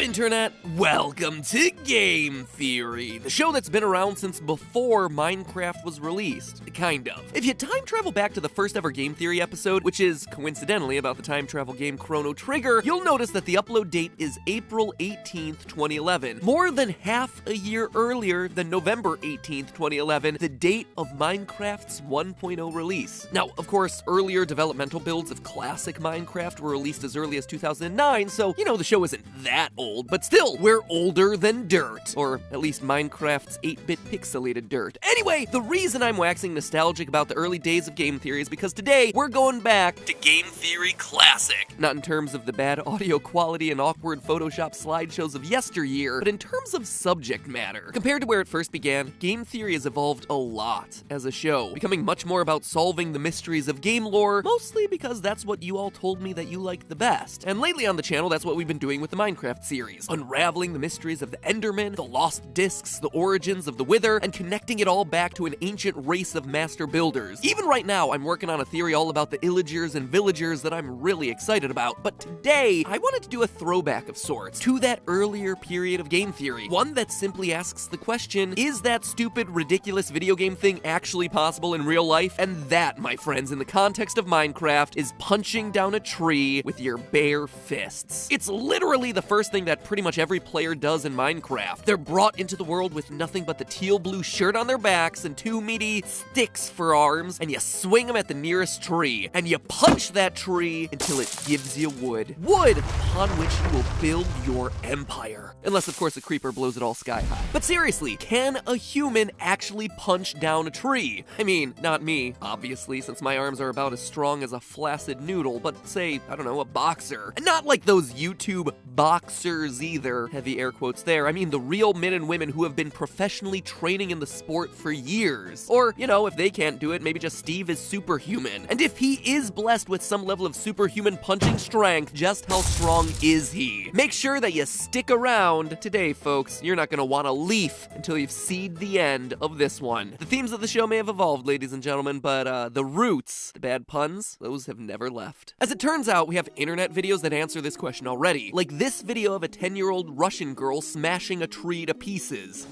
Hello, Internet! Welcome to Game Theory, the show that's been around since before Minecraft was released. Kind of. If you time travel back to the first ever Game Theory episode, which is coincidentally about the time travel game Chrono Trigger, you'll notice that the upload date is April 18th, 2011. More than half a year earlier than November 18th, 2011, the date of Minecraft's 1.0 release. Now, of course, earlier developmental builds of classic Minecraft were released as early as 2009, so, you know, the show isn't that old, but still, we're older than dirt. Or at least Minecraft's 8-bit pixelated dirt. Anyway, the reason I'm waxing nostalgic about the early days of Game Theory is because today, we're going back to Game Theory Classic. Not in terms of the bad audio quality and awkward Photoshop slideshows of yesteryear, but in terms of subject matter. Compared to where it first began, Game Theory has evolved a lot as a show, becoming much more about solving the mysteries of game lore, mostly because that's what you all told me that you like the best. And lately on the channel, that's what we've been doing with the Minecraft series, unraveling the mysteries of the Enderman, the lost discs, the origins of the Wither, and connecting it all back to an ancient race of master builders. Even right now, I'm working on a theory all about the Illagers and Villagers that I'm really excited about, but today, I wanted to do a throwback of sorts to that earlier period of Game Theory, one that simply asks the question, is that stupid, ridiculous video game thing actually possible in real life? And that, my friends, in the context of Minecraft, is punching down a tree with your bare fists. It's literally the first thing that pretty much every player does in Minecraft. They're brought into the world with nothing but the teal blue shirt on their backs and two meaty sticks for arms, and you swing them at the nearest tree, and you punch that tree until it gives you wood. Wood upon which you will build your empire. Unless, of course, a creeper blows it all sky high. But seriously, can a human actually punch down a tree? I mean, not me, obviously, since my arms are about as strong as a flaccid noodle, but say, I don't know, a boxer. And not like those YouTube boxers either, heavy air quotes there. I mean the real men and women who have been professionally training in the sport for years. Or, you know, if they can't do it, maybe just Steve is superhuman. And if he is blessed with some level of superhuman punching strength, just how strong is he? Make sure that you stick around. Today, folks, you're not gonna want to leaf until you've seen the end of this one. The themes of the show may have evolved, ladies and gentlemen, but the roots, the bad puns, those have never left. As it turns out, we have internet videos that answer this question already, like this video of a 10-year-old Russian girl smashing a tree to pieces.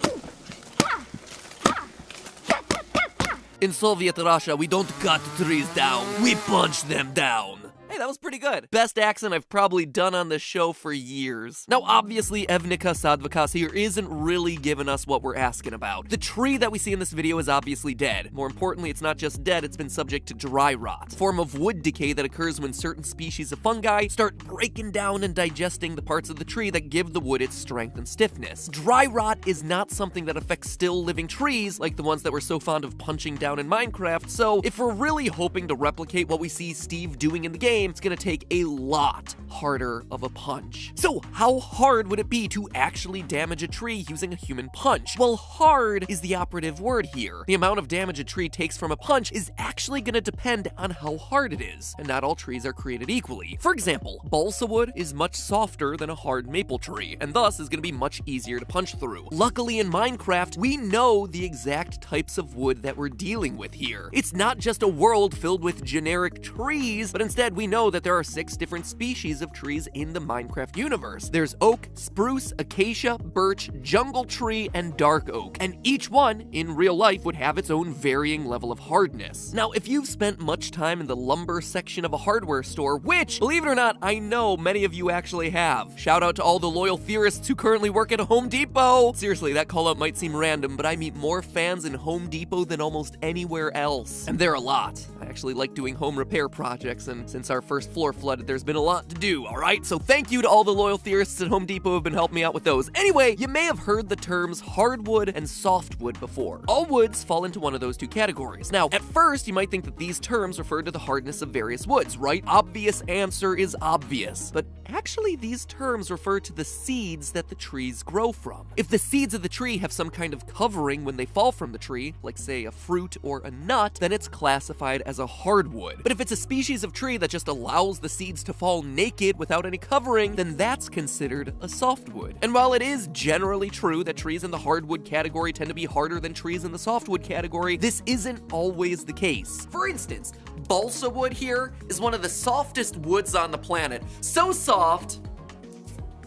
In Soviet Russia, we don't cut trees down, we punch them down. Hey, that was pretty good. Best accent I've probably done on this show for years. Now, obviously, Evnika Sadvakas here isn't really giving us what we're asking about. The tree that we see in this video is obviously dead. More importantly, it's not just dead, it's been subject to dry rot, a form of wood decay that occurs when certain species of fungi start breaking down and digesting the parts of the tree that give the wood its strength and stiffness. Dry rot is not something that affects still living trees, like the ones that we're so fond of punching down in Minecraft, so if we're really hoping to replicate what we see Steve doing in the game, it's gonna take a lot harder of a punch. So how hard would it be to actually damage a tree using a human punch? Well, hard is the operative word here. The amount of damage a tree takes from a punch is actually gonna depend on how hard it is, and not all trees are created equally. For example, balsa wood is much softer than a hard maple tree, and thus is gonna be much easier to punch through. Luckily in Minecraft, we know the exact types of wood that we're dealing with here. It's not just a world filled with generic trees, but instead we know that there are 6 different species of trees in the Minecraft universe. There's oak, spruce, acacia, birch, jungle tree, and dark oak, and each one, in real life, would have its own varying level of hardness. Now, if you've spent much time in the lumber section of a hardware store, which, believe it or not, I know many of you actually have. Shout out to all the loyal theorists who currently work at a Home Depot! Seriously, that call out might seem random, but I meet more fans in Home Depot than almost anywhere else. And they're a lot. I actually like doing home repair projects, and since our first floor flooded, there's been a lot to do, alright? So thank you to all the loyal theorists at Home Depot who have been helping me out with those. Anyway, you may have heard the terms hardwood and softwood before. All woods fall into one of those 2 categories. Now, at first, you might think that these terms refer to the hardness of various woods, right? Obvious answer is obvious. But actually, these terms refer to the seeds that the trees grow from. If the seeds of the tree have some kind of covering when they fall from the tree, like say a fruit or a nut, then it's classified as a hardwood. But if it's a species of tree that just allows the seeds to fall naked without any covering, then that's considered a softwood. And while it is generally true that trees in the hardwood category tend to be harder than trees in the softwood category, this isn't always the case. For instance, balsa wood here is one of the softest woods on the planet. So soft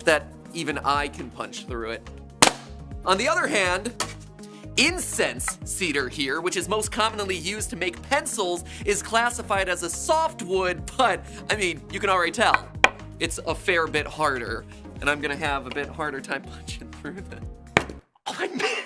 that even I can punch through it. On the other hand, incense cedar here, which is most commonly used to make pencils, is classified as a softwood, but, I mean, you can already tell, it's a fair bit harder, and I'm gonna have a bit harder time punching through this. Oh, I missed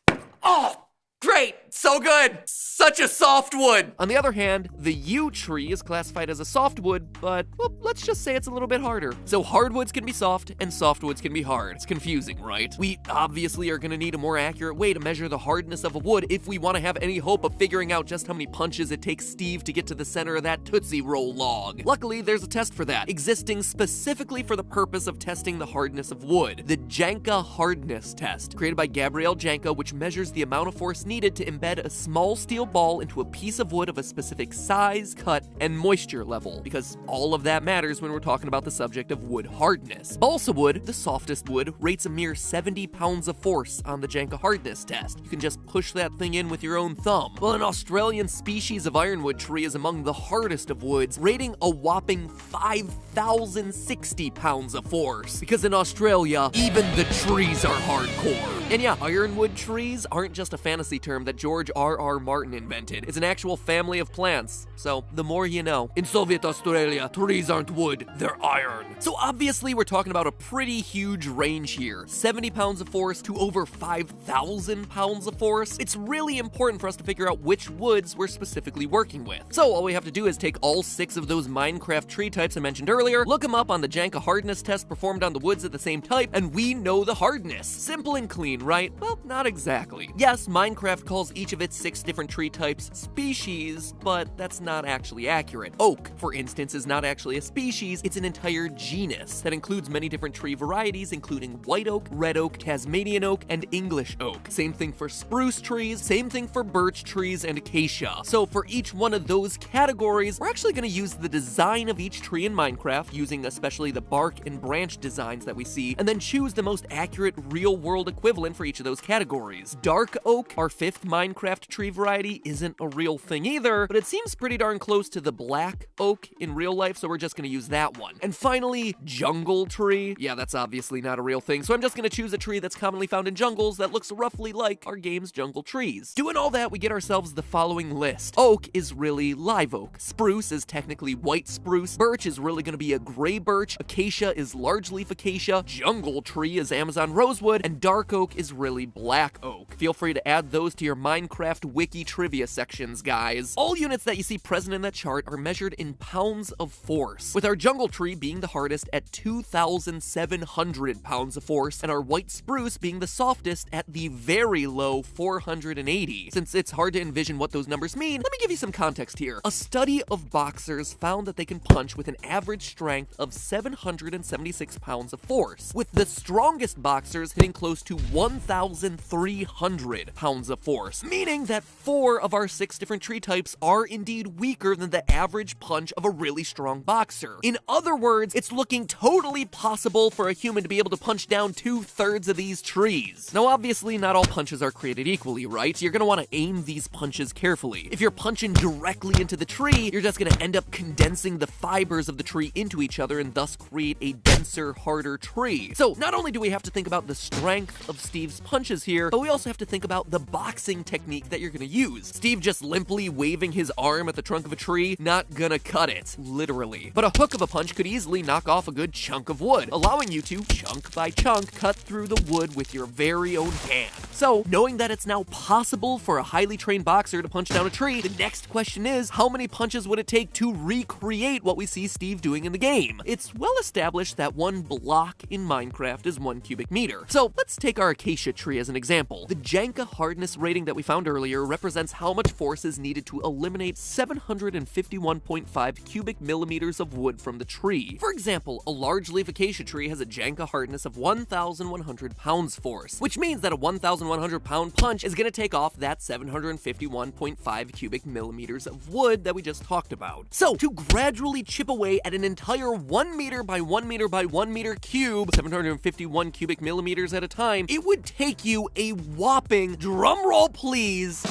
it! Oh, great! So good! Such a softwood! On the other hand, the yew tree is classified as a softwood, but, well, let's just say it's a little bit harder. So hardwoods can be soft, and softwoods can be hard. It's confusing, right? We obviously are gonna need a more accurate way to measure the hardness of a wood if we wanna have any hope of figuring out just how many punches it takes Steve to get to the center of that Tootsie Roll log. Luckily, there's a test for that, existing specifically for the purpose of testing the hardness of wood. The Janka Hardness Test, created by Gabriel Janka, which measures the amount of force needed to embed a small steel ball into a piece of wood of a specific size, cut, and moisture level, because all of that matters when we're talking about the subject of wood hardness. Balsa wood, the softest wood, rates a mere 70 pounds of force on the Janka Hardness Test. You can just push that thing in with your own thumb. Well, an Australian species of ironwood tree is among the hardest of woods, rating a whopping 5,060 pounds of force, because in Australia, even the trees are hardcore. And yeah, ironwood trees aren't just a fantasy term that George R.R. Martin invented. It's an actual family of plants. So, the more you know. In Soviet Australia, trees aren't wood, they're iron. So obviously we're talking about a pretty huge range here. 70 pounds of force to over 5,000 pounds of force. It's really important for us to figure out which woods we're specifically working with. So all we have to do is take all 6 of those Minecraft tree types I mentioned earlier, look them up on the Janka Hardness Test performed on the woods of the same type, and we know the hardness. Simple and clean, right? Well, not exactly. Yes, Minecraft calls each of its 6 different tree types species, but that's not actually accurate. Oak, for instance, is not actually a species, it's an entire genus that includes many different tree varieties, including white oak, red oak, Tasmanian oak, and English oak. Same thing for spruce trees, same thing for birch trees and acacia. So for each one of those categories, we're actually going to use the design of each tree in Minecraft, using especially the bark and branch designs that we see, and then choose the most accurate real-world equivalent for each of those categories. Dark oak, our 5th Minecraft tree variety, isn't a real thing either, but it seems pretty darn close to the black oak in real life, so we're just gonna use that one. And finally, jungle tree. Yeah, that's obviously not a real thing, so I'm just gonna choose a tree that's commonly found in jungles that looks roughly like our game's jungle trees. Doing all that, we get ourselves the following list. Oak is really live oak. Spruce is technically white spruce. Birch is really gonna be a gray birch. Acacia is large leaf acacia. Jungle tree is Amazon rosewood. And dark oak is really black oak. Feel free to add those to your Minecraft wiki trivia sections, guys. All units that you see present in that chart are measured in pounds of force, with our jungle tree being the hardest at 2,700 pounds of force, and our white spruce being the softest at the very low 480. Since it's hard to envision what those numbers mean, let me give you some context here. A study of boxers found that they can punch with an average strength of 776 pounds of force, with the strongest boxers hitting close to 1,300 pounds of force, meaning that 4 of our 6 different tree types are indeed weaker than the average punch of a really strong boxer. In other words, it's looking totally possible for a human to be able to punch down 2/3 of these trees. Now, obviously, not all punches are created equally, right? You're gonna wanna aim these punches carefully. If you're punching directly into the tree, you're just gonna end up condensing the fibers of the tree into each other and thus create a denser, harder tree. So, not only do we have to think about the strength of Steve's punches here, but we also have to think about the boxing technique that you're gonna use. Steve just limply waving his arm at the trunk of a tree, not gonna cut it, literally. But a hook of a punch could easily knock off a good chunk of wood, allowing you to, chunk by chunk, cut through the wood with your very own hand. So, knowing that it's now possible for a highly trained boxer to punch down a tree, the next question is, how many punches would it take to recreate what we see Steve doing in the game? It's well established that one block in Minecraft is 1 cubic meter. So, let's take our acacia tree as an example. The Janka hardness rating that we found earlier represents how much force is needed to eliminate 751.5 cubic millimeters of wood from the tree. For example, a large leaf acacia tree has a Janka hardness of 1,100 pounds force, which means that a 1,100 pound punch is going to take off that 751.5 cubic millimeters of wood that we just talked about. So, to gradually chip away at an entire 1 meter by 1 meter by 1 meter cube, 751 cubic millimeters at a time, it would take you a whopping, drumroll please,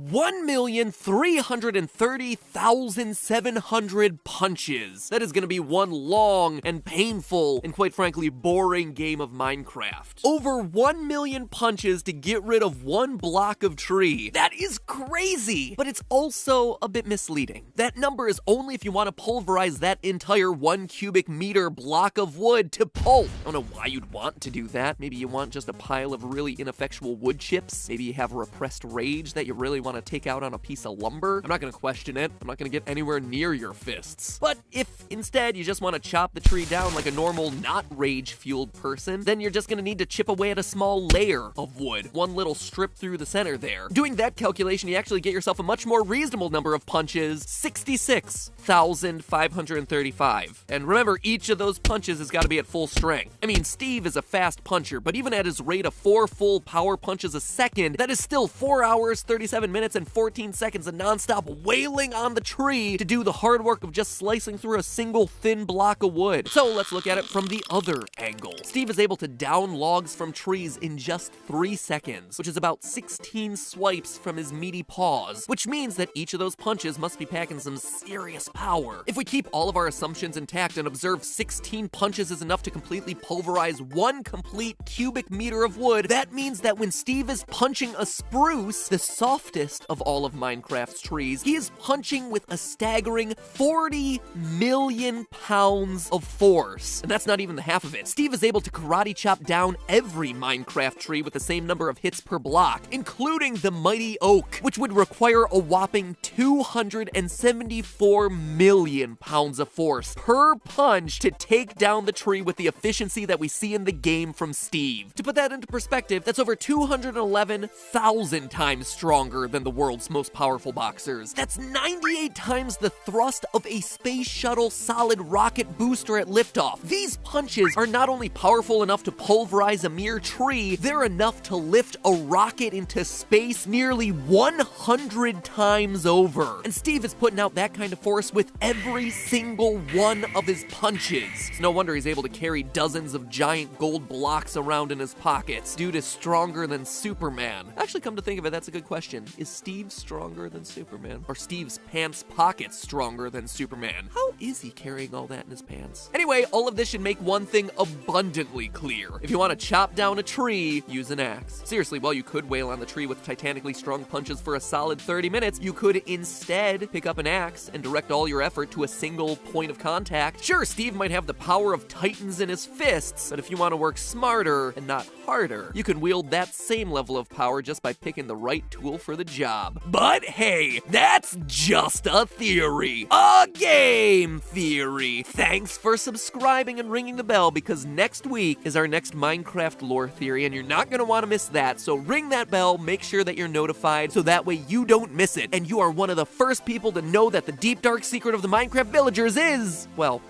1,330,700 punches. That is going to be one long and painful and quite frankly boring game of Minecraft. Over 1 million punches to get rid of one block of tree. That is crazy, but it's also a bit misleading. That number is only if you want to pulverize that entire 1 cubic meter block of wood to pulp. I don't know why you'd want to do that. Maybe you want just a pile of really ineffectual wood chips. Maybe you have a repressed rage that you really want to take out on a piece of lumber. I'm not going to question it. I'm not going to get anywhere near your fists. But if instead you just want to chop the tree down like a normal, not rage-fueled person, then you're just going to need to chip away at a small layer of wood. One little strip through the center there. Doing that calculation, you actually get yourself a much more reasonable number of punches, 66,535. And remember, each of those punches has got to be at full strength. I mean, Steve is a fast puncher, but even at his rate of 4 full power punches a second, that is still 4 hours, 37 minutes, and 14 seconds of nonstop wailing on the tree to do the hard work of just slicing through a single thin block of wood. So let's look at it from the other angle. Steve is able to down logs from trees in just 3 seconds, which is about 16 swipes from his meaty paws, which means that each of those punches must be packing some serious power. If we keep all of our assumptions intact and observe 16 punches is enough to completely pulverize 1 complete cubic meter of wood, that means that when Steve is punching a spruce, the softest of all of Minecraft's trees, he is punching with a staggering 40 million pounds of force. And that's not even the half of it. Steve is able to karate chop down every Minecraft tree with the same number of hits per block, including the mighty oak, which would require a whopping 274 million pounds of force per punch to take down the tree with the efficiency that we see in the game from Steve. To put that into perspective, that's over 211,000 times stronger than the world's most powerful boxers. That's 98 times the thrust of a space shuttle solid rocket booster at liftoff. These punches are not only powerful enough to pulverize a mere tree, they're enough to lift a rocket into space nearly 100 times over. And Steve is putting out that kind of force with every single one of his punches. It's no wonder he's able to carry dozens of giant gold blocks around in his pockets. Dude is stronger than Superman. Actually, come to think of it, that's a good question. Is Steve stronger than Superman? Or Steve's pants pockets stronger than Superman? How is he carrying all that in his pants? Anyway, all of this should make one thing abundantly clear. If you want to chop down a tree, use an axe. Seriously, while you could wail on the tree with titanically strong punches for a solid 30 minutes, you could instead pick up an axe and direct all your effort to a single point of contact. Sure, Steve might have the power of titans in his fists, but if you want to work smarter and not harder, you can wield that same level of power just by picking the right tool for the job. But hey, that's just a theory. A game theory. Thanks for subscribing and ringing the bell, because next week is our next Minecraft lore theory, and you're not going to want to miss that. So ring that bell, make sure that you're notified, so that way you don't miss it, and you are one of the first people to know that the deep dark secret of the Minecraft villagers is, well,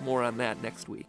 more on that next week.